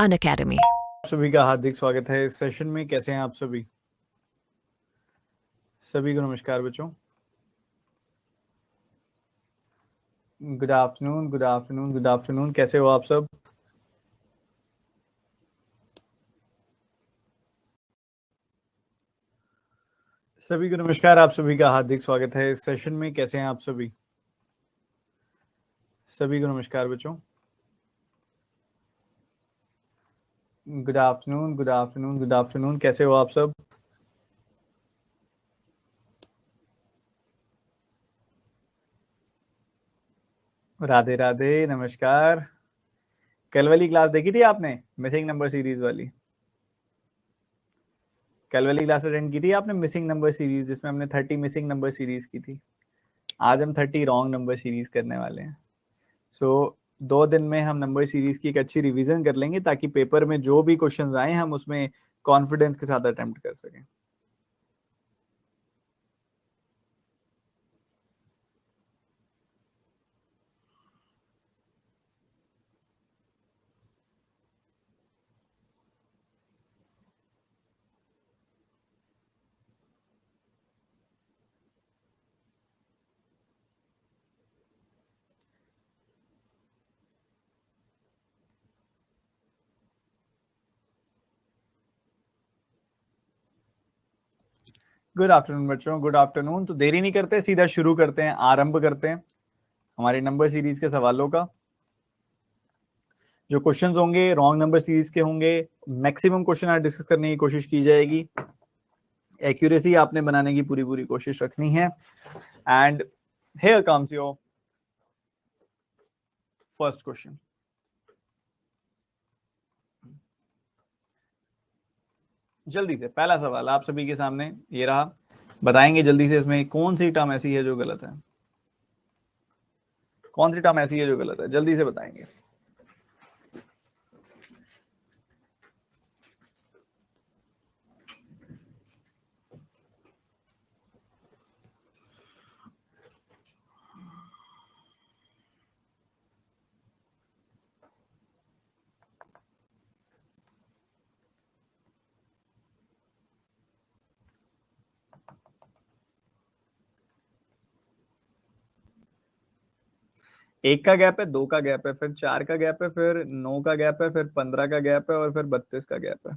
Unacademy. आप सभी का हार्दिक स्वागत है इस सेशन में। कैसे हैं आप सभी? सभी को नमस्कार बच्चों। Good afternoon, good afternoon, good afternoon. कैसे हो आप सब? सभी को नमस्कार। आप सभी का हार्दिक स्वागत है इस सेशन में। कैसे हैं आप सभी? सभी को नमस्कार बच्चों। Good afternoon, good afternoon, good afternoon. कैसे हो आप सब? राधे राधे, नमस्कार। कल वाली क्लास देखी थी आपने, मिसिंग नंबर सीरीज वाली? कल वाली क्लास अटेंड की थी आपने, मिसिंग नंबर सीरीज, जिसमें हमने 30 मिसिंग नंबर सीरीज की थी। आज हम 30 रॉन्ग नंबर सीरीज करने वाले हैं। सो 2 दिन में हम नंबर सीरीज की एक अच्छी रिवीजन कर लेंगे, ताकि पेपर में जो भी क्वेश्चंस आए हम उसमें कॉन्फिडेंस के साथ अटेम्प्ट कर सकें। गुड आफ्टरनून बच्चों, गुड आफ्टरनून। तो देरी नहीं करते, सीधा शुरू करते हैं, आरंभ करते हैं हमारी नंबर सीरीज के सवालों का। जो क्वेश्चंस होंगे रॉन्ग नंबर सीरीज के होंगे। मैक्सिमम क्वेश्चन आज डिस्कस करने की कोशिश की जाएगी। एक्यूरेसी आपने बनाने की पूरी पूरी कोशिश रखनी है। And here comes your first question. जल्दी से पहला सवाल आप सभी के सामने ये रहा। बताएंगे जल्दी से इसमें कौन सी टर्म ऐसी है जो गलत है? कौन सी टर्म ऐसी है जो गलत है? जल्दी से बताएंगे। एक का गैप है, 2 का गैप है, फिर 4 का गैप है, फिर 9 का गैप है, फिर 15 का गैप है, और फिर 32 का गैप है।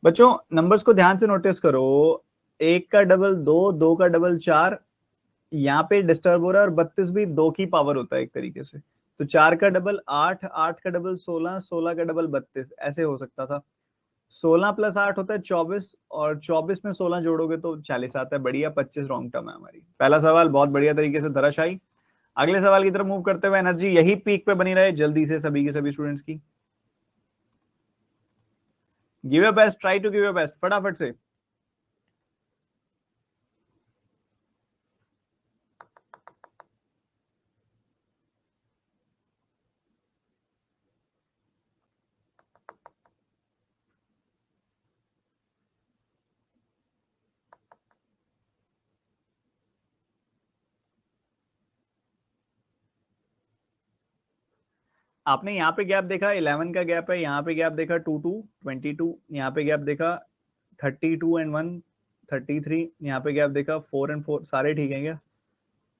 बच्चों नंबर्स को ध्यान से नोटिस करो। 1 का डबल 2, 2 का डबल 4, यहाँ पे डिस्टर्ब हो रहा है। और 32 भी 2 की पावर होता है एक तरीके से। तो 4 का डबल 8, 8 का डबल 16, 16 का डबल 32, ऐसे हो सकता था। 16 प्लस 8 होता है 24, और 24 में 16 जोड़ोगे तो 40 आता है। बढ़िया, 25 रॉन्ग टर्म है हमारी। पहला सवाल बहुत बढ़िया तरीके से धराशायी। अगले सवाल की तरफ मूव करते हुए एनर्जी यही पीक पे बनी रहे जल्दी से सभी के सभी स्टूडेंट्स की। Give your best, try to give your best, फटाफट से। आपने यहाँ पे गैप देखा 11 का गैप है, यहाँ पे गैप देखा 2 2 22, यहाँ पे गैप देखा 32 एंड 1 33, यहाँ पे गैप देखा 4 एंड 4, सारे ठीक है क्या?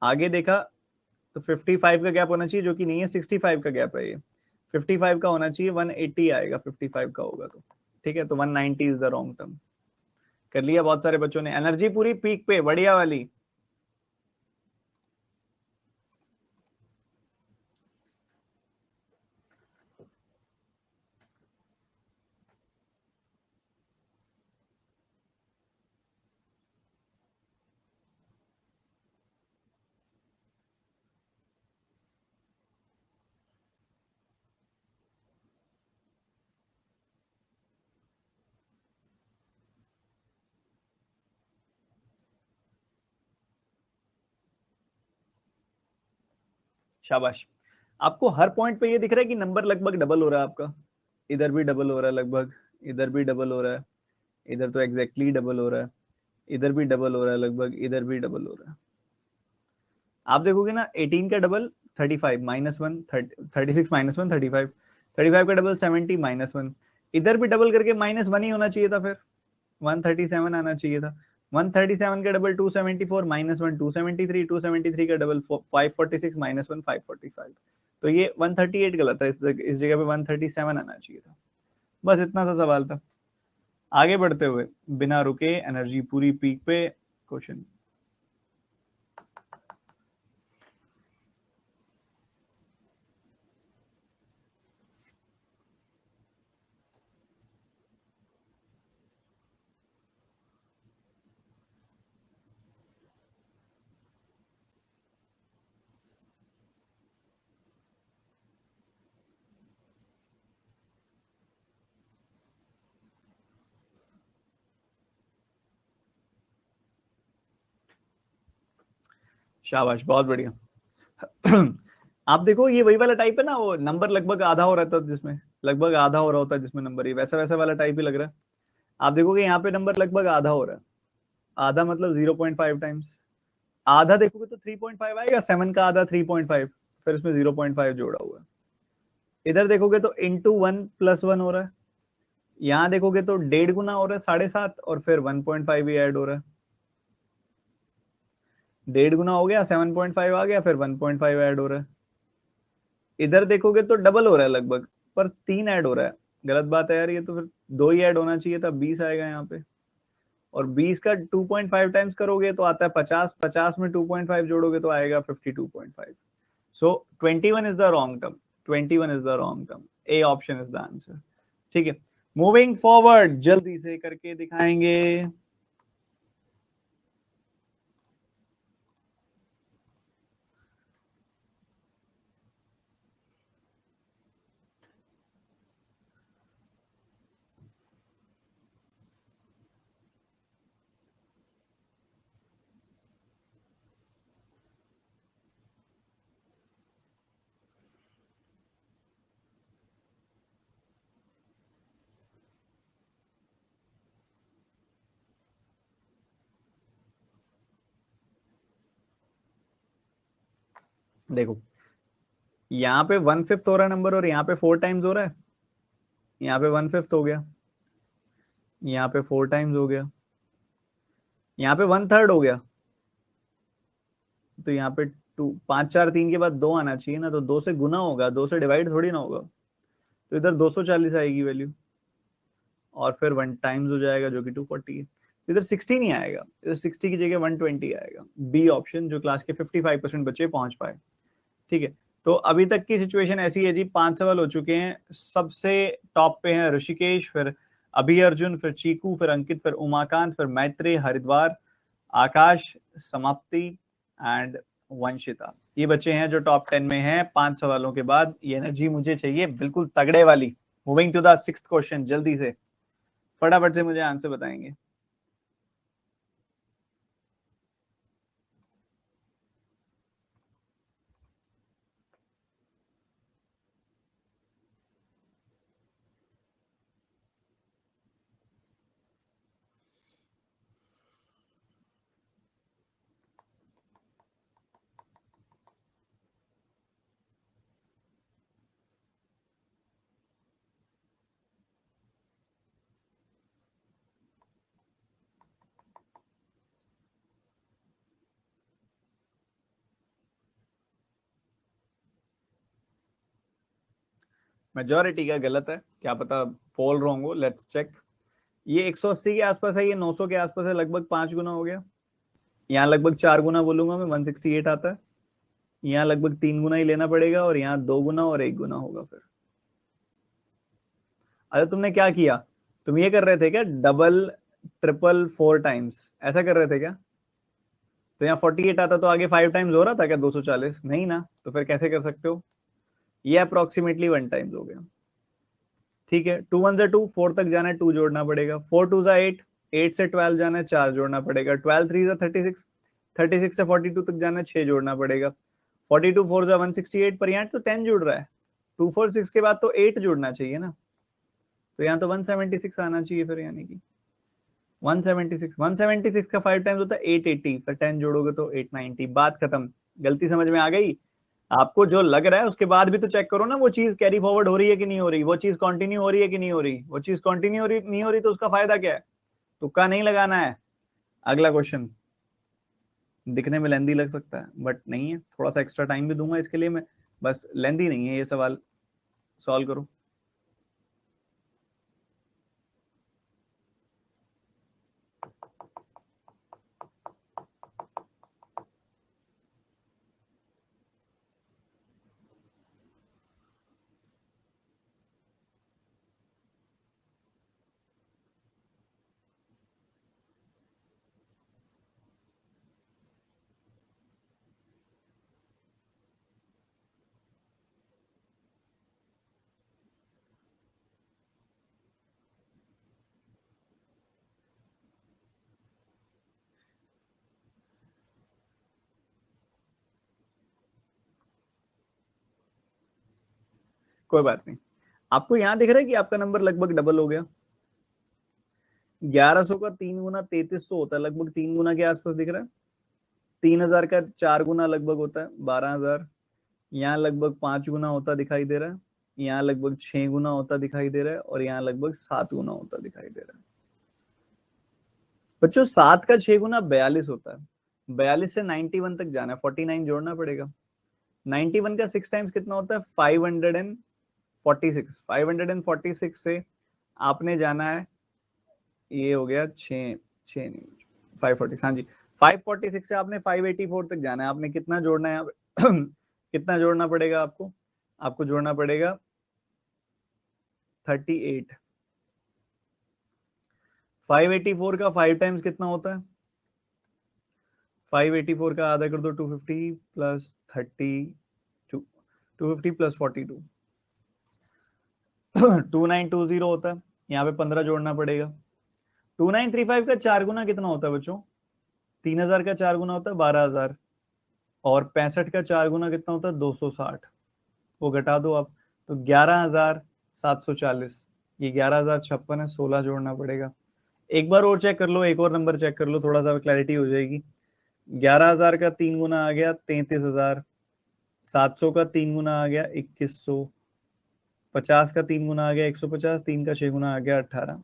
आगे देखा तो 55 का गैप होना चाहिए, जो कि नहीं है, 65 का गैप है ये। 55 का होना चाहिए, 180 आएगा 55 का होगा तो। ठीक है, तो 190 इज द रॉन्ग टर्म। कर लिया बहुत सारे बच्चों ने। एनर्जी पूरी पीक पे, बढ़िया वाली। शाबाश। आपको हर पॉइंट पे ये दिख रहा है कि नंबर लगभग डबल हो रहा है आपका। इधर भी डबल हो रहा है लगभग, इधर भी डबल हो रहा है, इधर तो एग्जैक्टली डबल हो रहा है, इधर भी डबल हो रहा है लगभग, इधर भी डबल हो रहा है। आप देखोगे ना, 18 का डबल 35 -1, 36 -1 35, 35 का डबल 70 -1, इधर भी डबल करके -1 ही होना चाहिए था, फिर 137 आना चाहिए था। 137 का डबल 274 -1 273, 273 का डबल 546 -1 545। तो ये 138 गलत है, इस जगह पे 137 आना चाहिए था। बस इतना सा सवाल था। आगे बढ़ते हुए, बिना रुके एनर्जी पूरी पीक पे, क्वेश्चन। शाबाश, बहुत बढ़िया। आप देखो, ये वही वाला टाइप है ना, वो नंबर लगभग आधा हो रहा था जिसमें, लगभग आधा हो रहा होता है जिसमें नंबर, ये वैसा वैसा वाला टाइप ही लग रहा है। आप देखोगे यहाँ पे नंबर लगभग आधा हो रहा है। आधा मतलब 0.5 टाइम्स। आधा देखोगे तो 3.5 आएगा, 7 का आधा 3.5, फिर उसमें 0.5 जोड़ा हुआ है। इधर देखोगे तो इंटू 1+1 हो रहा है। यहाँ देखोगे तो 1.5 गुना हो रहा है, 7.5, और फिर 1.5 भी ऐड हो रहा है। 1.5 गुना हो गया, 7.5 आ गया, फिर 1.5 ऐड हो रहा है। इधर देखोगे तो डबल हो रहा है लगभग, पर 3 ऐड हो रहा है। गलत बात है यार, ये तो फिर 2 ही ऐड होना चाहिए था, 20 आएगा यहाँ पे। और 20 का 2.5 टाइम्स करोगे तो आता है 50, 50 में 2.5 जोड़ोगे तो आएगा 52.5। सो 21 is the wrong term, 21 is the wrong term, A option is the answer. ठीक है, मूविंग फॉरवर्ड, जल्दी से करके दिखाएंगे। देखो, यहाँ पे 1/5 हो रहा है नंबर, और यहाँ पे 4 टाइम्स हो रहा है। यहाँ पे 1/5 हो गया, यहाँ पे 4 टाइम्स हो गया, यहाँ पे 1/3 हो गया। तो यहाँ पे 2, 5 4 3 के बाद 2 आना चाहिए ना, तो 2 से गुना होगा, 2 से डिवाइड थोड़ी ना होगा। तो इधर 240 आएगी वैल्यू, और फिर 1 टाइम्स हो जाएगा जो कि 240 है। इधर 60 नहीं आएगा, इधर 60 की जगह 120 आएगा। बी ऑप्शन, जो क्लास के 55% बच्चे पहुंच पाए। ठीक है, तो अभी तक की सिचुएशन ऐसी है जी, 5 सवाल हो चुके हैं। सबसे टॉप पे है ऋषिकेश, फिर अभी अर्जुन, फिर चीकू, फिर अंकित, फिर उमाकांत, फिर मैत्री, हरिद्वार, आकाश, समाप्ति एंड वंशिता। ये बच्चे हैं जो टॉप 10 में हैं 5 सवालों के बाद। ये एनर्जी मुझे चाहिए बिल्कुल तगड़े वाली। Moving to the 6th question, जल्दी से फटाफट से मुझे आंसर बताएंगे। मेजोरिटी का गलत है, क्या पता पोल रॉन्ग हो, लेट्स चेक। ये 180 के आसपास है, ये 900 के आसपास है, लगभग 5 गुना हो गया। यहाँ लगभग 4 गुना बोलूंगा मैं, 168 आता है। यहाँ लगभग 3 गुना ही लेना पड़ेगा, और यहाँ 2 गुना और 1 गुना होगा फिर। अरे तुमने क्या किया, तुम ये कर रहे थे क्या, डबल ट्रिपल 4 टाइम्स ऐसा कर रहे थे क्या? तो यहाँ 48 आता तो आगे 5 टाइम्स हो रहा था क्या 240? नहीं ना, तो फिर कैसे कर सकते हो? ये अप्रोक्सीमेटली 1 टाइम्स हो गया। ठीक है, 2 1 2, 4 तक जाना है 2 जोड़ना पड़ेगा, 4 2 8, 8 से 12 जाना है 4 जोड़ना पड़ेगा, 12 3 36, 36 से 42 तक जाना है 6 जोड़ना पड़ेगा, 42 4 168, पर यहाँ तो 10 जुड़ रहा है, 246 के बाद तो 8 जोड़ना चाहिए ना, तो यहाँ तो 176 आना चाहिए फिर, यानी कि 176, 176 का 5 टाइम्स होता है 880, फिर 10 जोड़ोगे तो 890। बात खत्म। गलती समझ में आ गई? आपको जो लग रहा है उसके बाद भी तो चेक करो ना, वो चीज कैरी फॉरवर्ड हो रही है कि नहीं हो रही, वो चीज कंटिन्यू हो रही है कि नहीं हो रही, वो चीज कंटिन्यू हो रही नहीं हो रही तो उसका फायदा क्या है? तुक्का नहीं लगाना है। अगला क्वेश्चन दिखने में लेंदी लग सकता है बट नहीं है, थोड़ा सा एक्स्ट्रा टाइम भी दूंगा इसके लिए मैं, बस लेंदी नहीं है ये सवाल। सॉल्व करो। कोई बात नहीं, आपको यहां दिख रहा है कि आपका नंबर लगभग डबल हो गया। 1100 का 3 गुना 3300 होता है, लगभग 3 गुना के आसपास दिख रहा है। 3000 का 4 गुना लगभग होता है 12,000। यहाँ लगभग 5 गुना होता दिखाई दे रहा है, यहाँ लगभग 6 गुना होता दिखाई दे रहा है, और यहाँ लगभग 7 गुना होता दिखाई दे रहा है। बच्चों 7 का 6 गुना 42 होता है। 42 से 91 तक जाना है, 49 जोड़ना पड़ेगा। 91 का 6 टाइम्स कितना होता है? 546। 546 से आपने जाना है, ये हो गया 6 नहीं 540, हाँ जी 546 से आपने 584 तक जाना है। आपने कितना जोड़ना है यहाँ पे? कितना जोड़ना पड़ेगा आपको? आपको जोड़ना पड़ेगा 38। 584 का 5 टाइम्स कितना होता है? 584 का आधा कर दो 250 प्लस 32, 250 प्लस 42, 2920 होता है। यहाँ पे 15 जोड़ना पड़ेगा। 2935 का 4 गुना कितना होता है बच्चों? 3000 का 4 गुना होता है 12,000, और 65 का 4 गुना कितना होता है? 260। वो घटा दो आप, तो 11,740। ये 11,056 है, 16 जोड़ना पड़ेगा। एक बार और चेक कर लो, एक और नंबर चेक कर लो, थोड़ा सा क्लैरिटी हो जाएगी। 11,000 का 3 गुना आ गया 33,000। 700 का 3 गुना आ गया 2100। 50 का 3 गुना आ गया 150। 3 का 6 गुना आ गया 18।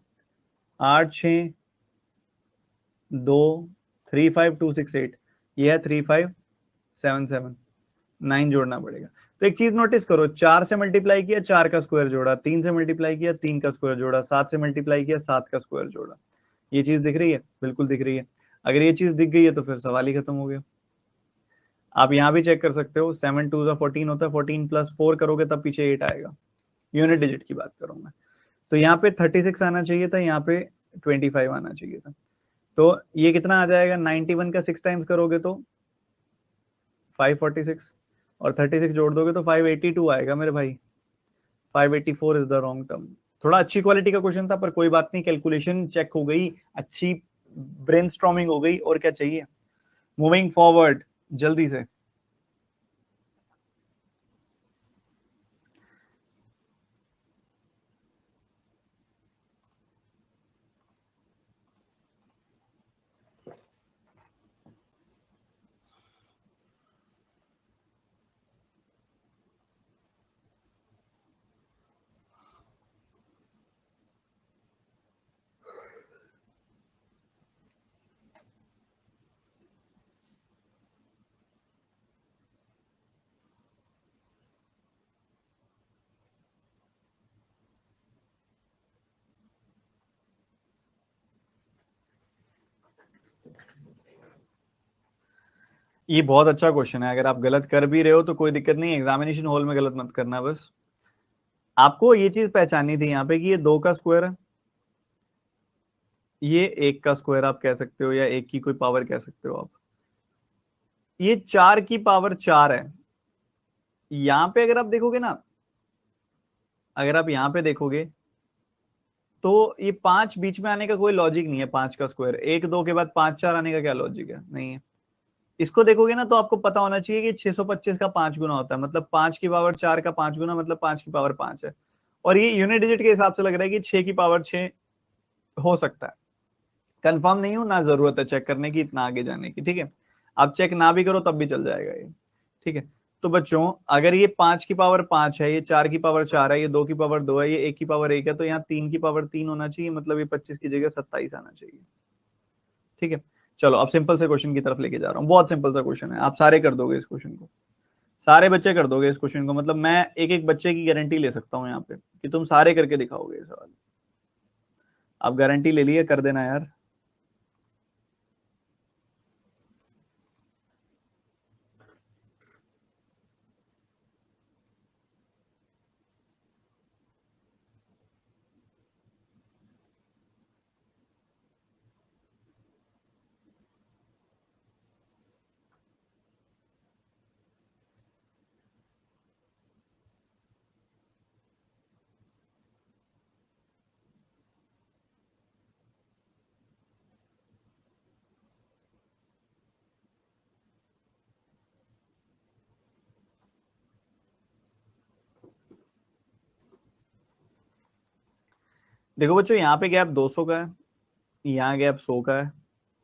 8 6 2 35268, ये है 3577। 9 जोड़ना पड़ेगा। तो एक चीज नोटिस करो, 4 से मल्टीप्लाई किया 4 का स्क्वायर जोड़ा, 3 से मल्टीप्लाई किया 3 का स्क्वायर जोड़ा, 7 से मल्टीप्लाई किया 7 का स्क्वायर जोड़ा। ये चीज दिख रही है? बिल्कुल दिख रही है। अगर ये चीज दिख गई है तो फिर सवाल ही खत्म हो गया। आप यहाँ भी चेक कर सकते हो, 7 2 14 होता है, 14 प्लस 4 करोगे तब पीछे 8 आएगा। यूनिट डिजिट की बात करूं मैं, तो यहाँ पे 36 आना चाहिए था, यहाँ पे 25 आना चाहिए था। तो ये कितना आ जाएगा? 91 का 6 टाइम्स करोगे तो 546, और 36 जोड़ दोगे तो 582 आएगा मेरे भाई। 584 इज द रॉन्ग टर्म। थोड़ा अच्छी क्वालिटी का क्वेश्चन था, पर कोई बात नहीं, कैलकुलेशन चेक हो गई, अच्छी ब्रेनस्टॉर्मिंग हो गई, और क्या चाहिए। मूविंग फॉरवर्ड जल्दी से। ये बहुत अच्छा क्वेश्चन है, अगर आप गलत कर भी रहे हो तो कोई दिक्कत नहीं, एग्जामिनेशन हॉल में गलत मत करना बस। आपको ये चीज पहचाननी थी यहाँ पे कि ये 2 का स्क्वायर है, ये 1 का स्क्वायर आप कह सकते हो, या 1 की कोई पावर कह सकते हो आप। ये 4 की पावर 4 है। यहाँ पे अगर आप देखोगे ना, अगर आप यहाँ पे देखोगे तो ये 5 बीच में आने का कोई लॉजिक नहीं है। 5 का स्क्वायर 1 2 के बाद 5 4 आने का क्या लॉजिक है? नहीं है। इसको देखोगे ना तो आपको पता होना चाहिए कि 625 का 5 गुना होता है, मतलब 5 की पावर 4 का 5 गुना, मतलब 5 की पावर 5 है। और ये यूनिट डिजिट के हिसाब से लग रहा है कि 6 की पावर 6 हो सकता है। कंफर्म नहीं हूं, ना जरूरत है चेक करने की, इतना आगे जाने की, ठीक है। आप चेक ना भी करो तब भी चल जाएगा ये, ठीक है। तो बच्चों अगर ये 5 की पावर 5 है, ये 4 की पावर 4 है, ये 2 की पावर 2 है, ये 1 की पावर 1 है, तो यहाँ 3 की पावर 3 होना चाहिए, मतलब ये 25 की जगह 27 आना चाहिए। ठीक है, चलो अब सिंपल से क्वेश्चन की तरफ लेके जा रहा हूँ। बहुत सिंपल सा क्वेश्चन है, आप सारे कर दोगे इस क्वेश्चन को, सारे बच्चे कर दोगे इस क्वेश्चन को, मतलब मैं एक एक बच्चे की गारंटी ले सकता हूँ यहाँ पे कि तुम सारे करके दिखाओगे ये सवाल। आप गारंटी ले लिए, कर देना यार। देखो बच्चों, यहाँ पे गैप 200 का है, यहाँ गैप 100 का है,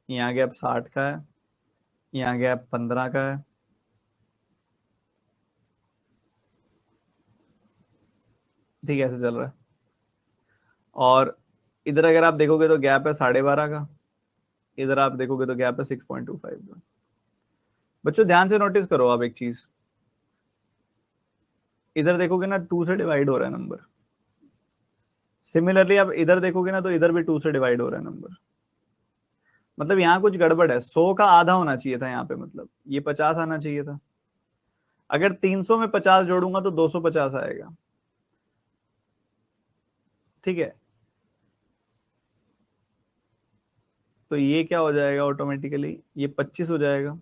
यहाँ गैप 60 का है, यहाँ गैप 15 का है। ठीक है, ऐसे चल रहा है। और इधर अगर आप देखोगे तो गैप है 12.5 का, इधर आप देखोगे तो गैप है 6.25 का। बच्चों ध्यान से नोटिस करो आप एक चीज, इधर देखोगे ना 2 से डिवाइड हो रहा है नंबर। सिमिलरली आप इधर देखोगे ना तो इधर भी 2 से डिवाइड हो रहा है नंबर। मतलब यहाँ कुछ गड़बड़ है, 100 का आधा होना चाहिए था यहाँ पे, मतलब ये 50 आना चाहिए था। अगर 300 में 50 जोड़ूंगा तो 250 आएगा। ठीक है, तो ये क्या हो जाएगा, ऑटोमेटिकली ये 25 हो जाएगा,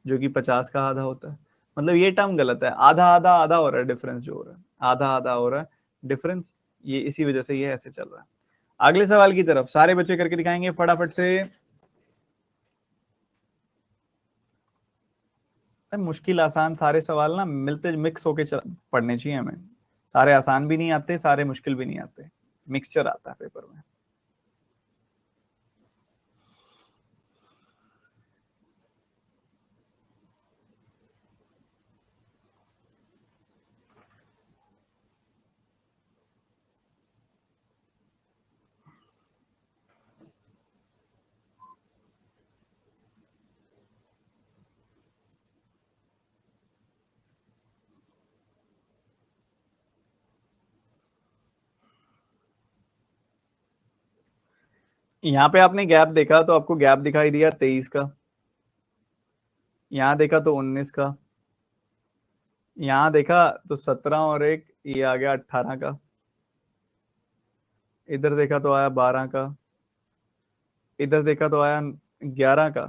जो कि 50 का आधा होता है। मतलब ये टर्म गलत है, आधा आधा आधा हो रहा है, डिफरेंस जो हो रहा है आधा आधा हो रहा है डिफरेंस, ये इसी वजह से ये ऐसे चल रहा है। अगले सवाल की तरफ सारे बच्चे करके दिखाएंगे फटाफट से। मुश्किल आसान सारे सवाल ना मिलते मिक्स होके पढ़ने चाहिए हमें। सारे आसान भी नहीं आते, सारे मुश्किल भी नहीं आते, मिक्सचर आता है पेपर में। यहाँ पे आपने गैप देखा तो आपको गैप दिखाई दिया 23 का, यहाँ देखा तो 19 का, यहाँ देखा तो 17 और एक ये आ गया 18 का, इधर देखा तो आया 12 का, इधर देखा तो आया 11 का,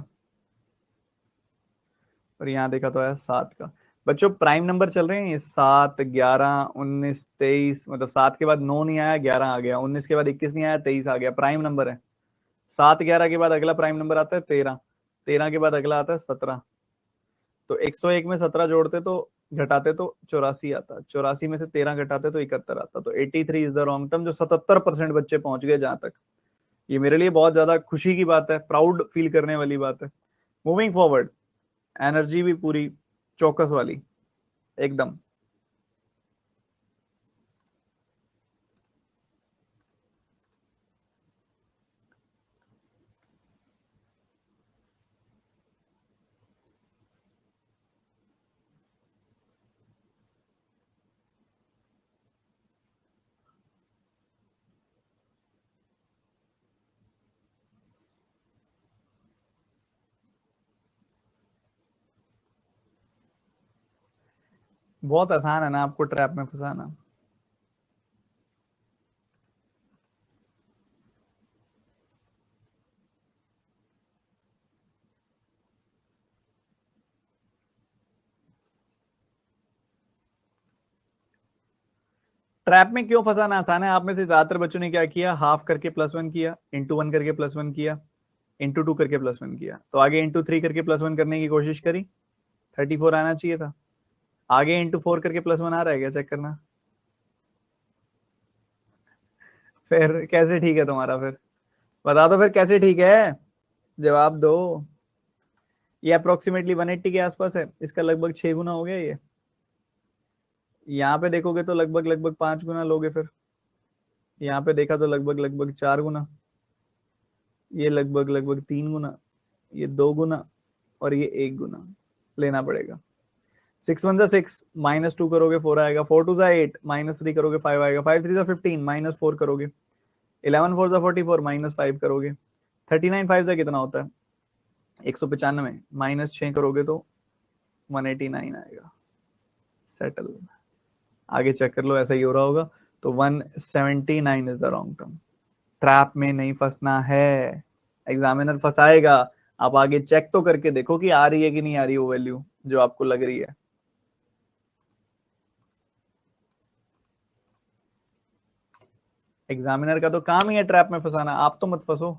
और यहाँ देखा तो आया 7 का। बच्चों प्राइम नंबर चल रहे हैं ये, 7 11 19 23, मतलब 7 के बाद 9 नहीं आया, 11 आ गया, 19 के बाद 21 नहीं आया, 23 आ गया, प्राइम नंबर है। 7 11 के बाद अगला प्राइम नंबर आता है 13, 13 के बाद अगला आता है 17। तो 101 में 17 जोड़ते तो घटाते तो 84 आता, 84 में से 13 घटाते तो 71 आता। तो 83 इज द रॉन्ग टर्म, जो 77% बच्चे पहुंच गए जहां तक। ये मेरे लिए बहुत ज्यादा खुशी की बात है, प्राउड फील करने वाली बात है। मूविंग फॉरवर्ड, एनर्जी भी पूरी चौकस वाली एकदम। बहुत आसान है ना आपको ट्रैप में फंसाना। ट्रैप में क्यों फंसाना आसान है, आप में से ज्यादातर बच्चों ने क्या किया, हाफ करके +1 किया, इंटू 1 करके +1 किया, इंटू 2 करके +1 किया, तो आगे इंटू 3 करके +1 करने की कोशिश करी, 34 आना चाहिए था। आगे इंटू 4 करके +1 आ रहा है क्या, चेक करना। फिर कैसे ठीक है तुम्हारा, फिर बता दो फिर कैसे ठीक है, जवाब दो। ये अप्रोक्सीमेटली 180 के आसपास है, इसका लगभग 6 गुना हो गया ये। यहाँ पे देखोगे तो लगभग लगभग 5 गुना लोगे, फिर यहाँ पे देखा तो लगभग लगभग 4 गुना, ये लगभग लगभग 3 गुना, ये 2 गुना, और ये 1 गुना लेना पड़ेगा। 6 1 6, -2 करोगे 4 आएगा, 4 2 8, -3 करोगे 5 आएगा, 5 3 15, -4 करोगे, 11 4 44, -5 करोगे, 39 5 से कितना होता है 195, -6 करोगे तो 189 आएगा। सेटल, आगे चेक कर लो, ऐसा ही हो रहा होगा। तो 179 is the wrong term. Trap में नहीं फंसना है, एग्जामिनर फंसाएगा। आप आगे चेक तो करके देखो कि आ रही है कि नहीं आ रही वो वैल्यू जो आपको लग रही है। एग्जामिनर का तो काम ही है ट्रैप में फंसाना, आप तो मत फंसो।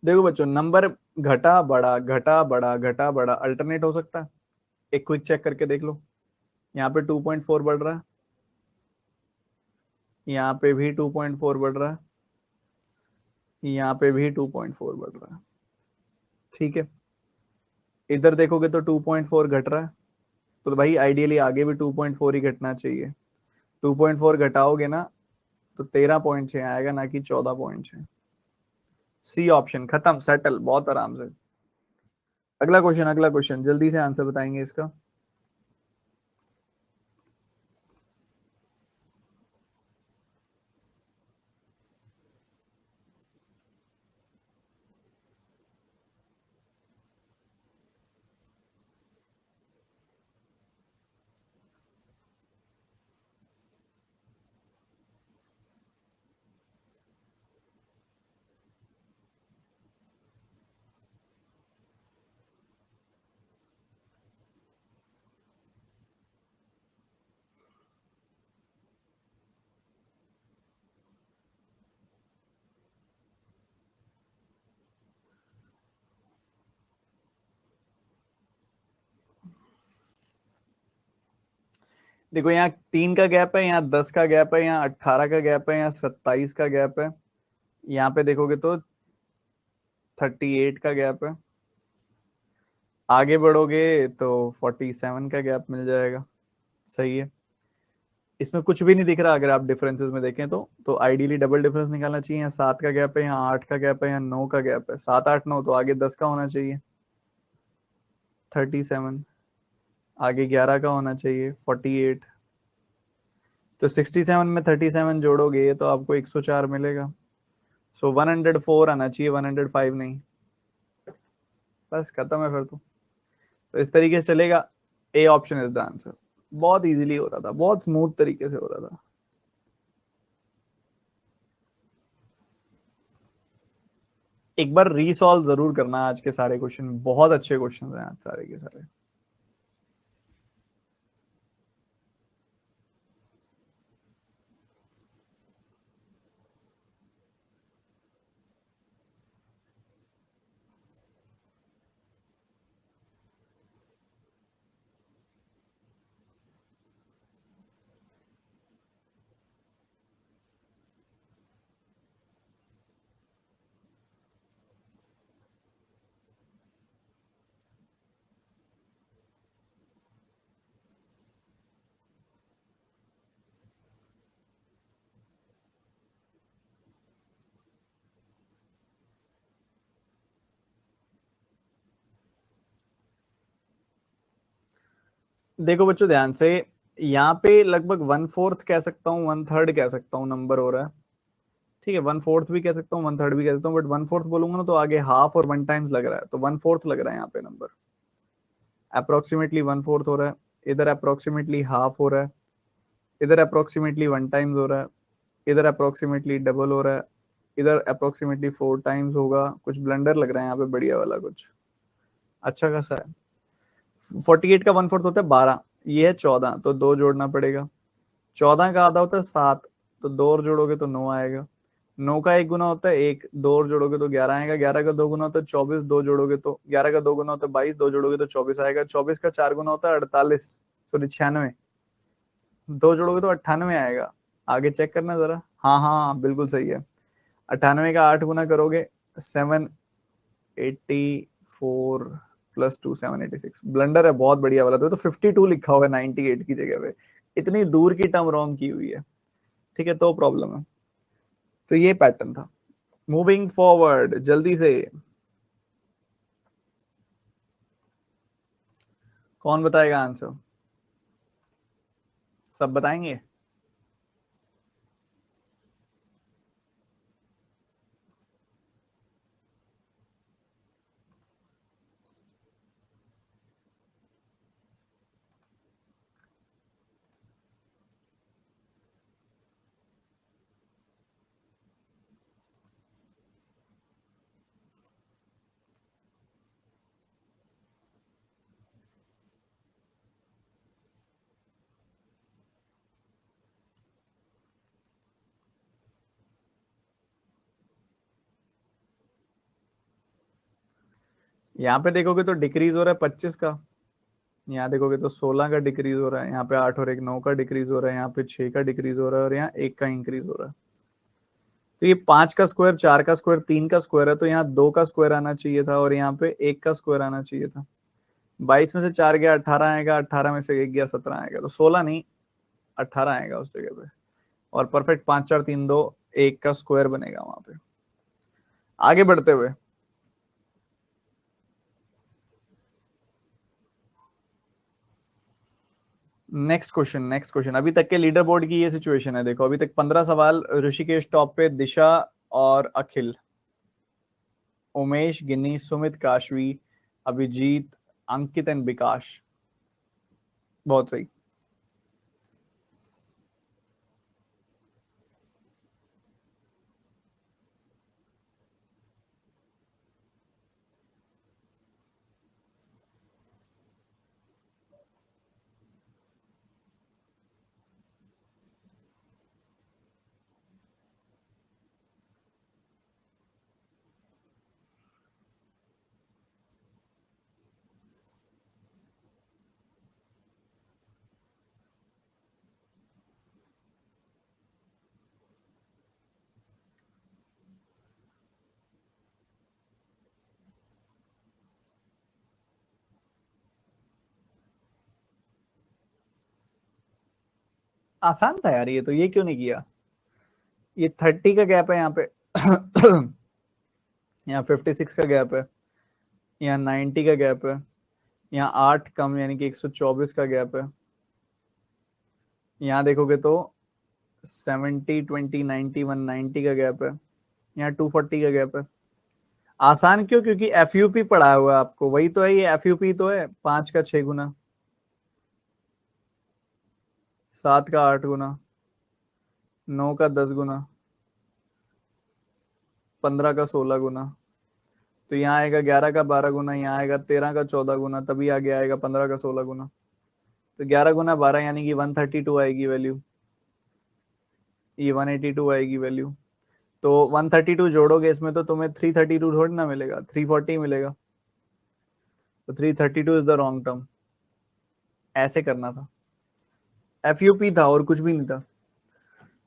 देखो बच्चों, नंबर घटा बड़ा घटा बड़ा घटा बड़ा अल्टरनेट हो सकता है। एक क्विक चेक करके देख लो, यहाँ पे 2.4 बढ़ रहा है, यहाँ पे भी 2.4 बढ़ रहा है, यहाँ पे भी 2.4 बढ़ रहा है। ठीक है, इधर देखोगे तो 2.4 घट रहा है, तो भाई आइडियली आगे भी 2.4 ही घटना चाहिए। 2.4 घटाओगे ना तो 13.6 आएगा, ना कि 14.6। सी ऑप्शन खत्म, सेटल, बहुत आराम से। अगला क्वेश्चन, अगला क्वेश्चन, जल्दी से आंसर बताएंगे इसका। देखो, यहाँ 3 का गैप है, यहाँ 10 का गैप है, यहाँ 18 का गैप है, यहाँ 27 का गैप है, यहाँ पे देखोगे तो 38 का गैप है, आगे बढ़ोगे तो 47 का गैप मिल जाएगा। सही है, इसमें कुछ भी नहीं दिख रहा। अगर आप डिफरेंसेस में देखें तो आइडियली डबल डिफरेंस निकालना चाहिए। यहाँ 7 का गैप है, यहाँ 8 का गैप है, यहाँ 9 का गैप है, 7 8 9, तो आगे 10 का होना चाहिए 37, आगे 11 का होना चाहिए 48। तो 67 में 37 जोड़ोगे तो आपको 104 मिलेगा। सो 104 आना चाहिए, 105 नहीं। बस खत्म है फिर तो इस तरीके से चलेगा। A option is the answer. बहुत इजीली हो रहा था, बहुत स्मूथ तरीके से हो रहा था। एक बार रीसॉल्व जरूर करना आज के सारे क्वेश्चन, बहुत अच्छे क्वेश्चन हैं आज सारे के सारे। देखो बच्चों ध्यान से, यहाँ पे लगभग 1/4 कह सकता हूँ, 1/3 कह सकता हूँ नंबर हो रहा है। ठीक है, 1/4 भी कह सकता हूँ, 1/3 भी कह सकता हूँ, बट 1/4 बोलूंगा ना तो आगे हाफ और 1 टाइम्स लग रहा है, तो 1/4 लग रहा है यहाँ पे नंबर। अप्रोक्सीमेटली 1/4 हो रहा है, इधर अप्रोक्सीमेटली हाफ हो रहा है, इधर अप्रोक्सीमेटली 1 टाइम्स हो रहा है, इधर अप्रोक्सीमेटली डबल हो रहा है, इधर अप्रोक्सीमेटली 4 टाइम्स होगा। कुछ ब्लंडर लग रहा है यहाँ पे, बढ़िया वाला कुछ अच्छा खासा है। 48 का 1/4 होता है 12, ये है 14, तो 2 जोड़ना पड़ेगा। 14 का आधा होता है 7, तो 2 और जोड़ोगे तो 9 आएगा। 9 का 1 गुना होता है 1, 2 और जोड़ोगे तो 11 आएगा। 11 का 2 गुना होता है 24, 2 जोड़ोगे तो 11 का 2 गुना होता है 22, 2 जोड़ोगे तो 24 आएगा। 24 का 4 गुना होता है 48, सॉरी 96, 2 जोड़ोगे तो 98 आएगा। आगे चेक करना जरा। हाँ हाँ बिल्कुल सही है। 98 का 8 गुना करोगे 784 प्लस 2 786। ब्लंडर है बहुत बढ़िया वाला, तो 52 लिखा हुआ है 98 की जगह पे, इतनी दूर की टर्म रॉन्ग की हुई है। ठीक है, तो प्रॉब्लम है। तो ये पैटर्न था। मूविंग फॉरवर्ड जल्दी से, कौन बताएगा आंसर? सब बताएंगे? यहाँ पे देखोगे तो डिक्रीज हो रहा है 25 का, यहाँ देखोगे तो 16 का डिक्रीज हो रहा है, यहाँ पे 8 और 1 9 का डिक्रीज हो रहा है, यहाँ पे 6 का डिक्रीज हो रहा है और यहाँ 1 का इंक्रीज हो रहा है। तो ये 5 का स्क्वायर, 4 का स्क्वायर, 3 का स्क्वायर है, तो यहाँ 2 का स्क्वायर आना चाहिए था और यहाँ पे 1 का स्क्वायर आना चाहिए था। 22 में से 4 गया 18 आएगा, 18 में से 1 गया 17 आएगा, तो 16 नहीं 18 आएगा उस जगह पे। और परफेक्ट 5 4 3 2 1 का स्क्वायर बनेगा वहां पे। आगे बढ़ते हुए नेक्स्ट क्वेश्चन। अभी तक के लीडर बोर्ड की ये सिचुएशन है, देखो अभी तक 15 सवाल, ऋषिकेश टॉप पे, दिशा और अखिल, उमेश, गिन्नी, सुमित, काशवी, अभिजीत, अंकित एंड विकास। बहुत सही। आसान था यार ये तो, ये क्यों नहीं किया? ये 30 का गैप है यहाँ पे यहाँ 56 का गैप है, यहाँ 90 का गैप है, यहाँ 8 कम यानी कि 124 का गैप है। यहाँ देखोगे तो 70 20 91 90 का गैप है, यहाँ 240 का गैप है। आसान क्यों? क्योंकि एफ यूपी पढ़ा हुआ है आपको, वही तो है ये एफ यूपी तो है। 5 का 6 गुना, 7 का 8 गुना, 9 का 10 गुना, 15 का 16 गुना, तो यहाँ आएगा 11 का 12 गुना, यहाँ आएगा 13 का 14 गुना, तभी आगे आएगा 15 का 16 गुना। तो 11 गुना 12 यानी कि 132 आएगी वैल्यू, ये 182 आएगी वैल्यू। तो 132 जोड़ोगे इसमें तो तुम्हें 332 थोड़ी ना मिलेगा, 340 मिलेगा। तो 332 इज द रॉन्ग टर्म। ऐसे करना था, एफ यू पी था और कुछ भी नहीं था।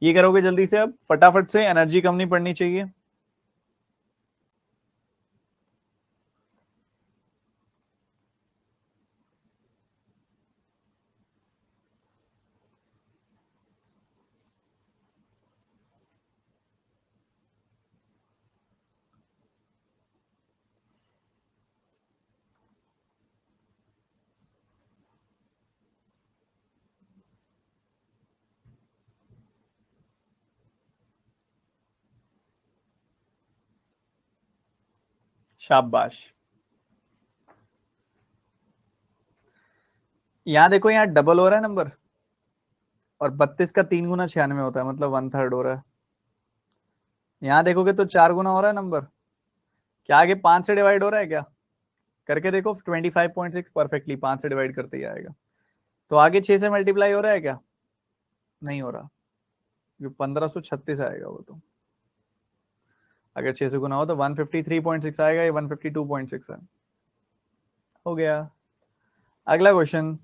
ये करोगे जल्दी से, अब फटाफट से, एनर्जी कम नहीं पड़नी चाहिए। शाबाश। यहाँ देखो, यहाँ डबल हो रहा है नंबर और 32 का 3 गुना 96 होता है, मतलब 1/3 हो रहा है। यहाँ देखोगे तो 4 गुना हो रहा है नंबर। क्या आगे 5 से डिवाइड हो रहा है क्या? करके देखो, 25.6 परफेक्टली 5 से डिवाइड करते ही आएगा। तो आगे 6 से मल्टीप्लाई हो रहा है क्या? नहीं हो रहा, 1536 आएगा वो तो। अगर 6 से गुना हो तो 153.6 आएगा, ये 152.6 है। हो गया। अगला क्वेश्चन।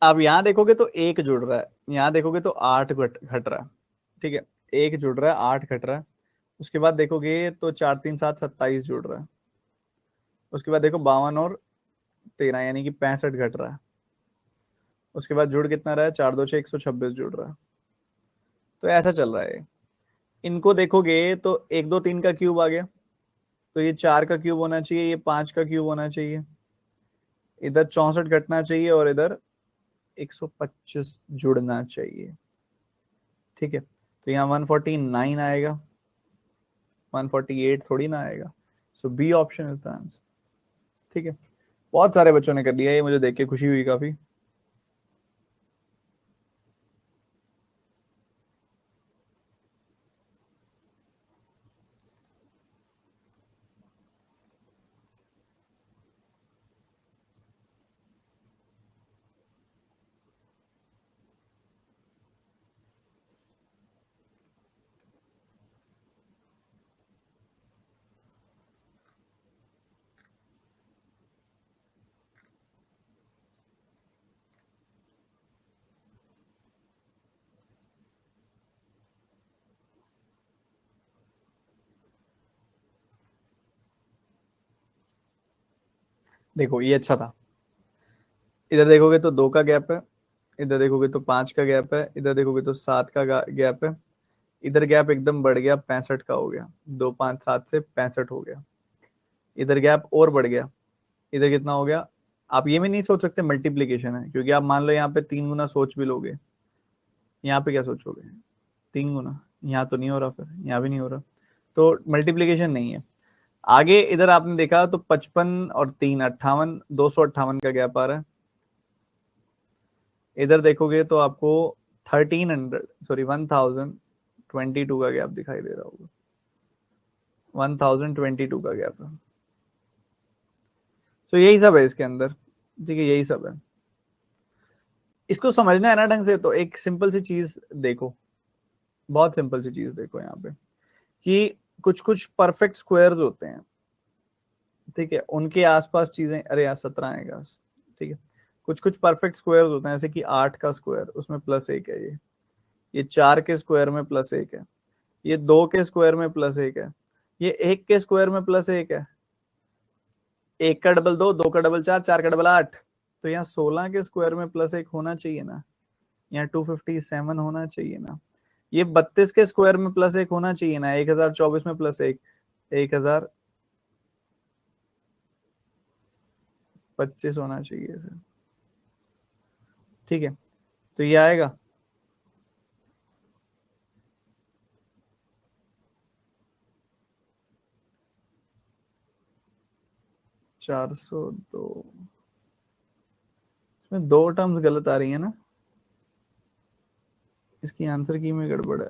अब यहां देखोगे तो एक जुड़ रहा है, यहां देखोगे तो 8 घट रहा है। ठीक है, एक जुड़ रहा है, 8 घट रहा है। उसके बाद देखोगे तो 4 3 7 27 जुड़ रहा है। उसके बाद देखो 52 और 13 यानी कि 65 घट रहा है। उसके बाद जुड़ कितना रहा है? 4 2 6 126 जुड़ रहा है। तो ऐसा चल रहा है। इनको देखोगे तो 1 2 3 का क्यूब आ गया, तो ये 4 का क्यूब होना चाहिए, ये 5 का क्यूब होना चाहिए, इधर 64 घटना चाहिए और इधर 125 जुड़ना चाहिए। ठीक है, तो यहाँ 149 आएगा, 148 थोड़ी ना आएगा। So B option is the answer. ठीक है, बहुत सारे बच्चों ने कर लिया, ये मुझे देख के खुशी हुई काफी। देखो ये अच्छा था। इधर देखोगे तो 2 का गैप है, इधर देखोगे तो 5 का गैप है, इधर देखोगे तो 7 का गैप है। इधर गैप एकदम बढ़ गया, 65 का हो गया, 2 5 7 से 65 हो गया। इधर गैप और बढ़ गया, इधर कितना हो गया? आप ये भी नहीं सोच सकते मल्टीप्लीकेशन है, क्योंकि आप मान लो यहाँ पे 3 गुना सोच भी लोगे, यहाँ पे क्या सोचोगे? 3 गुना, यहाँ तो नहीं हो रहा, फिर यहाँ भी नहीं हो रहा, तो मल्टीप्लीकेशन नहीं है। आगे इधर आपने देखा तो 55 और 3 58, 258 का गैप आ रहा है। इधर देखोगे तो आपको 1300 सॉरी 1022 का गैप दिखाई दे रहा होगा, 1022 का गैप है। तो यही सब है इसके अंदर। ठीक है, यही सब है। इसको समझना है ना ढंग से, तो एक सिंपल सी चीज देखो, बहुत सिंपल सी चीज देखो यहाँ पे, कि कुछ कुछ परफेक्ट स्क्वायर्स होते हैं। ठीक है, उनके आसपास चीजें, अरे यार 17 आएगा। ठीक है, कुछ कुछ परफेक्ट स्क्वायर्स होते हैं, जैसे कि 8 का स्क्वायर, उसमें +1 है, ये 4 के स्क्वायर में +1 है, ये 2 के स्क्वायर में +1 है, ये 1 के स्क्वायर में +1 है। 1 का डबल 2, 2 का डबल 4, 4 का डबल 8। तो यहाँ 16 के स्क्वायर में +1 होना चाहिए ना, यहाँ 257 होना चाहिए ना, ये 32 के स्क्वायर में +1 होना चाहिए ना, 1024 में +1, 1025 होना चाहिए सर। ठीक है, तो ये आएगा 402। इसमें 2 टर्म्स गलत आ रही है ना, इसकी आंसर की में गड़बड़ है।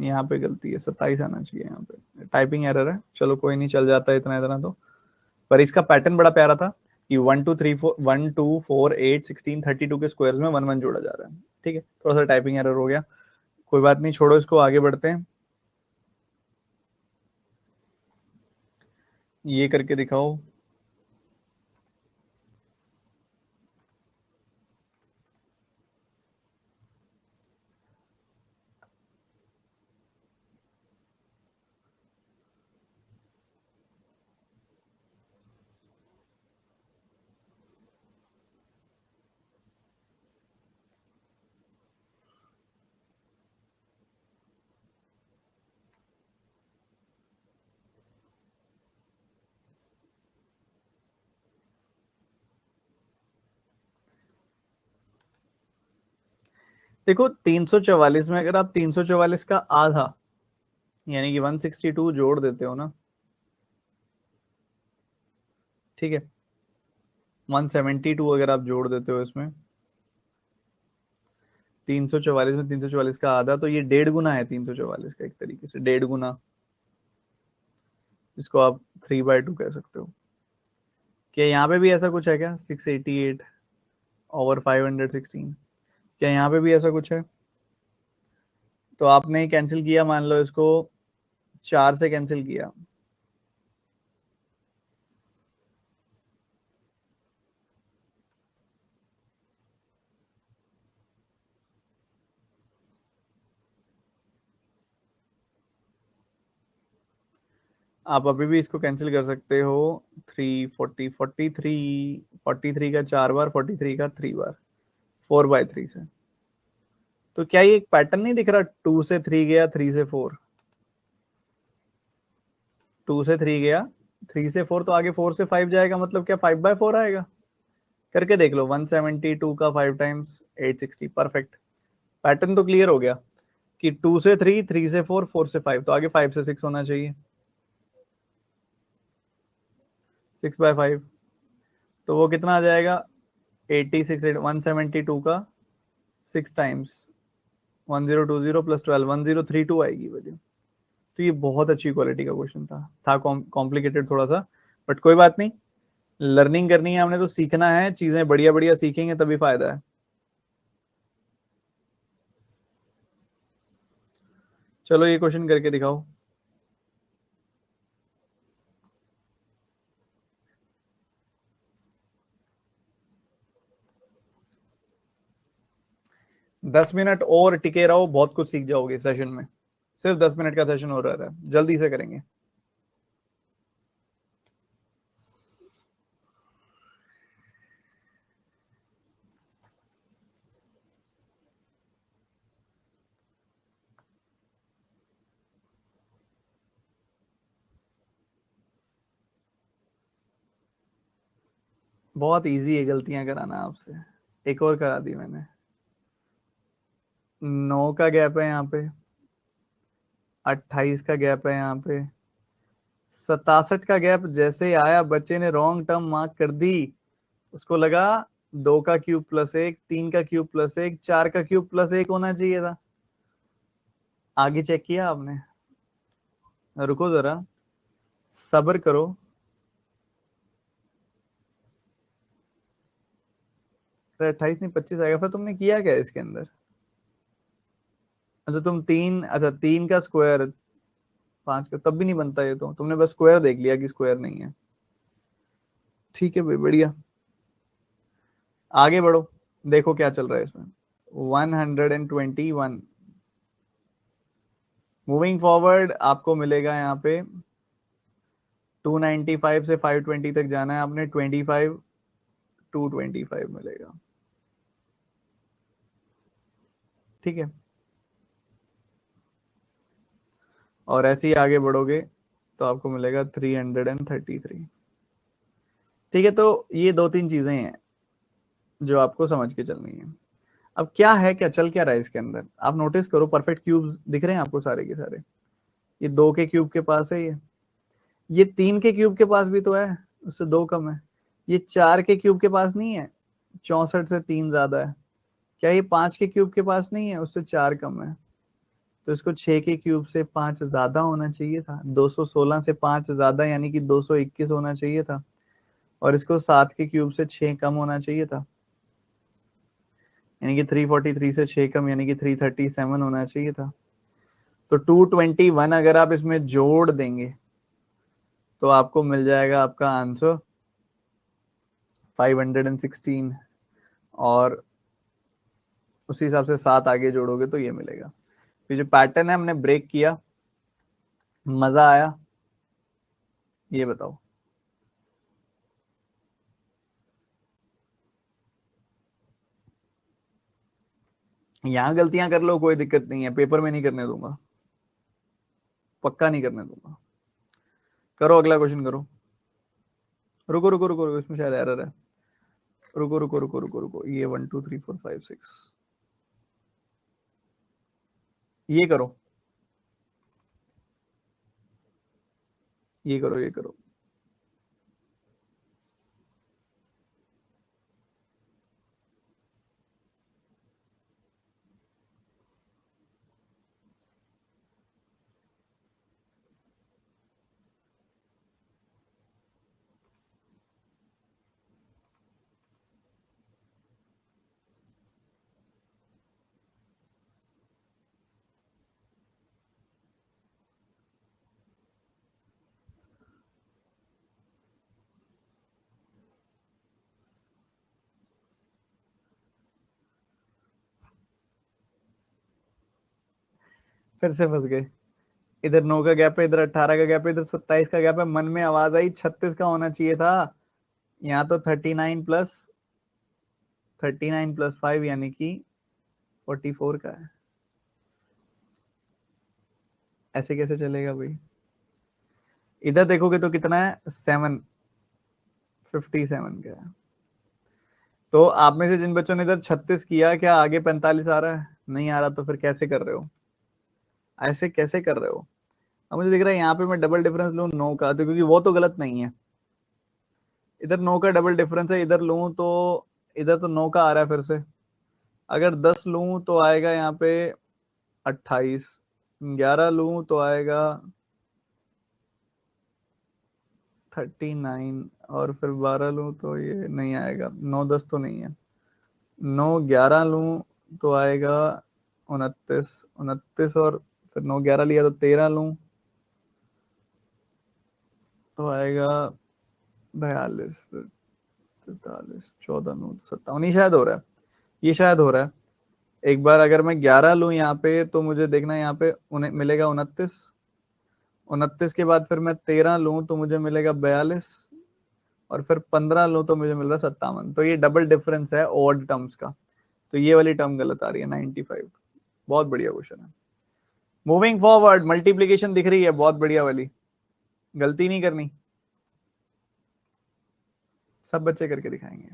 यहाँ पे गलती है, 27 आना चाहिए, यहाँ पे टाइपिंग एरर है। चलो कोई नहीं, चल जाता है इतना इतना तो। पर इसका पैटर्न बड़ा प्यारा था कि 1 2 3 4 1 2 4 8 16 32 के स्क्वायर्स में 1 1 जोड़ा जा रहा है। ठीक है, थोड़ा सा टाइपिंग एरर हो गया, कोई बात नहीं, छोड़ो इसको, आगे बढ़ते हैं। ये करके दिखाओ। देखो 344 में अगर आप 344 का आधा यानी कि 162 जोड़ देते हो ना, ठीक है, 172 अगर आप जोड़ देते हो इसमें, 344 में 344 का आधा, तो ये 1.5 गुना है 344 का, एक तरीके से 1.5 गुना, जिसको आप 3/2 कह सकते हो। क्या यहाँ पे भी ऐसा कुछ है क्या, 688 ओवर 516? क्या यहाँ पे भी ऐसा कुछ है? तो आपने कैंसिल किया, मान लो इसको 4 से कैंसिल किया, आप अभी भी इसको कैंसिल कर सकते हो। 43 का 4 बार, 43 का 3 बार, 4/3 से। तो क्या ये एक पैटर्न नहीं दिख रहा, 2 से 3 गया, 3 से 4, 2 से 3 गया, 3 से 4, तो आगे 4 से 5 जाएगा, मतलब क्या 5/4 आएगा? करके देख लो, 172 का 5 टाइम्स 860, परफेक्ट। पैटर्न तो क्लियर हो गया कि 2 से 3, 3 से 4, 4 से 5, तो आगे 5 से 6 होना चाहिए, 6/5। तो वो कितना आ जाएगा, 86, 172 का 6 टाइम्स 1020 प्लस 12, 1032 आएगी वैल्यू। तो ये बहुत अच्छी क्वालिटी का क्वेश्चन था कॉम्प्लिकेटेड थोड़ा सा, बट कोई बात नहीं, लर्निंग करनी है हमने तो सीखना है, चीजें बढ़िया बढ़िया सीखेंगे तभी फायदा है। चलो ये क्वेश्चन करके दिखाओ। 10 मिनट और टिके रहो, बहुत कुछ सीख जाओगे सेशन में। सिर्फ 10 मिनट का सेशन हो रहा है, जल्दी से करेंगे। बहुत इजी है गलतियां कराना आपसे, एक और करा दी मैंने। 9 का गैप है यहाँ पे, 28 का गैप है यहाँ पे, 67 का गैप जैसे ही आया बच्चे ने रॉन्ग टर्म मार्क कर दी, उसको लगा 2 का क्यूब प्लस 1, 3 का क्यूब प्लस 1, 4 का क्यूब प्लस 1 होना चाहिए था। आगे चेक किया आपने? रुको जरा, सब्र करो। फिर 28 नहीं 25 आएगा, फिर तुमने किया क्या इसके अंदर? अच्छा तुम 3, अच्छा 3 का स्क्वायर 5 का, तब भी नहीं बनता ये, तो तुमने बस स्क्वायर देख लिया कि स्क्वायर नहीं है। ठीक है भाई, बढ़िया। आगे बढ़ो, देखो क्या चल रहा है इसमें। 121। मूविंग फॉरवर्ड आपको मिलेगा यहाँ पे 295 से 520 तक जाना है आपने, 25, 225 मिलेगा, ठीक है। और ऐसे ही आगे बढ़ोगे तो आपको मिलेगा 333, ठीक है। तो ये 2-3 चीजें हैं जो आपको समझ के चलनी है। अब क्या है, क्या चल क्या रहा है इसके अंदर, आप नोटिस करो, परफेक्ट क्यूब्स दिख रहे हैं आपको सारे के सारे। ये 2 के क्यूब के पास है, ये 3 के क्यूब के पास भी तो है, उससे 2 कम है। ये 4 के क्यूब के पास नहीं है, 64 से 3 ज्यादा है। क्या ये 5 के क्यूब के पास नहीं है, उससे 4 कम है। तो इसको 6 के क्यूब से 5 ज्यादा होना चाहिए था, 216 से 5 ज्यादा यानी कि 221 होना चाहिए था। और इसको 7 के क्यूब से 6 कम होना चाहिए था, यानी कि 343 से 6 कम यानी कि 337 होना चाहिए था। तो 221 अगर आप इसमें जोड़ देंगे तो आपको मिल जाएगा आपका आंसर 516, और उसी हिसाब से 7 आगे जोड़ोगे तो ये मिलेगा। ये जो पैटर्न है हमने ब्रेक किया, मजा आया? ये बताओ। यहाँ गलतियां कर लो कोई दिक्कत नहीं है, पेपर में नहीं करने दूंगा, पक्का नहीं करने दूंगा। करो अगला क्वेश्चन करो। रुको रुको रुको रुको, इसमें शायद एरर है। रुको रुको रुको रुको रुको, ये 1 2 3 4 5 6, ये करो, ये करो, ये करो। फिर से फंस गए। इधर 9 का गैप है, इधर 18 का गैप है, इधर 27 का गैप है। मन में आवाज आई 36 का होना चाहिए था। यहाँ तो 39 प्लस 5 यानी कि 44 का है। ऐसे कैसे चलेगा भाई? इधर देखोगे तो कितना है, 757 का है। तो आप में से जिन बच्चों ने इधर 36 किया, क्या आगे 45 आ रहा है? नहीं आ रहा, तो फिर कैसे कर रहे हो? ऐसे कैसे कर रहे हो? अब मुझे दिख रहा है यहाँ पे मैं डबल डिफरेंस लूं 9 का, तो क्योंकि वो तो गलत नहीं है। इधर 9 का डबल डिफरेंस है, इधर लूं तो इधर तो 9 का आ रहा है फिर से। अगर 10 लूं तो आएगा यहाँ पे 28, 11 लूं तो आएगा 39, और फिर 12 लूं तो ये नहीं आएगा। 9 10 तो नहीं है। 9 11 लूं तो आएगा 29, 29, और फिर 9 11 लिया तो 13 लूं तो आएगा 42, फिर 43, 14 9 57। ये शायद हो रहा है, ये शायद हो रहा है। एक बार अगर मैं 11 लूं यहाँ पे तो मुझे देखना यहाँ पे उन्हें मिलेगा 29, 29 के बाद फिर मैं 13 लूं तो मुझे मिलेगा 42, और फिर 15 लूं तो मुझे मिल रहा है 57। तो ये डबल डिफरेंस है ऑड टर्म्स का। तो ये वाली टर्म गलत आ रही है 95। बहुत बढ़िया क्वेश्चन है। मूविंग फॉरवर्ड, मल्टीप्लीकेशन दिख रही है, बहुत बढ़िया वाली। गलती नहीं करनी, सब बच्चे करके दिखाएंगे।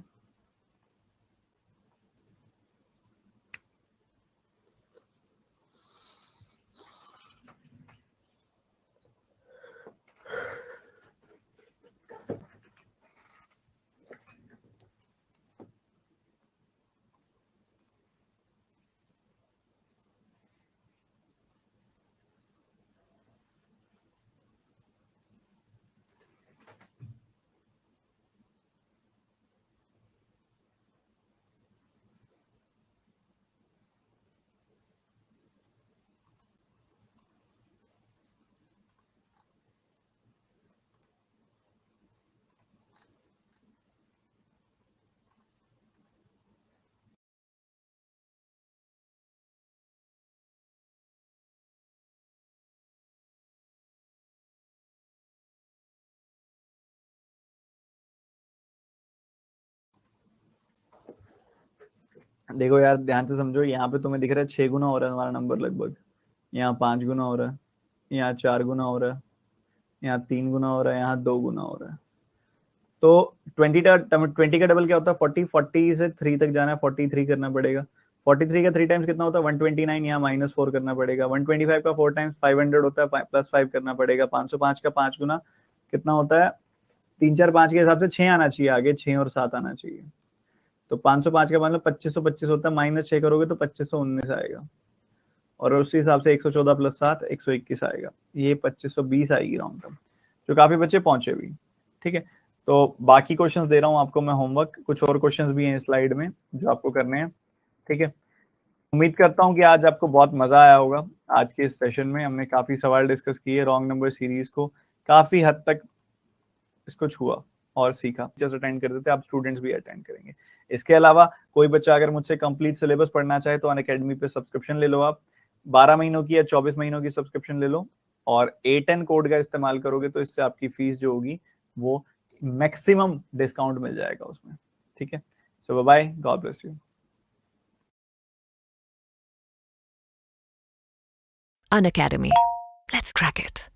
देखो यार, ध्यान से समझो। यहाँ पे तुम्हें दिख रहा है 6 गुना हो रहा है हमारा नंबर लगभग, यहाँ 5 गुना हो रहा है, यहाँ 4 गुना हो रहा है, यहाँ 3 गुना हो रहा है, यहाँ 2 गुना हो रहा है। तो 20 का डबल क्या होता है? 40, 40 से 3 तक जाना है, 43 करना पड़ेगा। 43 का 3 टाइम्स कितना होता है? 129। यहाँ -4 करना पड़ेगा। 125 का 4 टाइम्स 500 होता है, +5 करना पड़ेगा। 505 का 5 गुना कितना होता है? 3 4 5 के हिसाब से 6 आना चाहिए, आगे 6 और 7 आना चाहिए। तो 505 का मतलब 2525 होता है, -6 करोगे तो 2519 आएगा। और उसी हिसाब से 114 + 7 121 आएगा। ये 2520 आएगी राउंड टर्म, जो काफी बच्चे पहुंचे भी। ठीक है, तो बाकी क्वेश्चंस दे रहा हूं आपको मैं होमवर्क। कुछ और क्वेश्चंस भी हैं स्लाइड में जो आपको करने हैं। ठीक है, उम्मीद करता हूं कि आज आपको बहुत मजा आया होगा। आज के इस सेशन में हमने काफी सवाल डिस्कस किए, रॉन्ग नंबर सीरीज को काफी हद तक इसको छुआ और सीखा। जैसे अटेंड करते थे, आप स्टूडेंट्स भी अटेंड करेंगे। इसके अलावा कोई बच्चा अगर मुझसे कंप्लीट सिलेबस पढ़ना चाहे तो अनअकैडमी पे सब्सक्रिप्शन ले लो। आप 12 महीनों की या 24 महीनों की सब्सक्रिप्शन ले लो, और A10 कोड का इस्तेमाल करोगे तो इससे आपकी फीस जो होगी वो मैक्सिमम डिस्काउंट मिल जाएगा उसमें। ठीक है, so bye, God bless you. Unacademy. Let's crack it.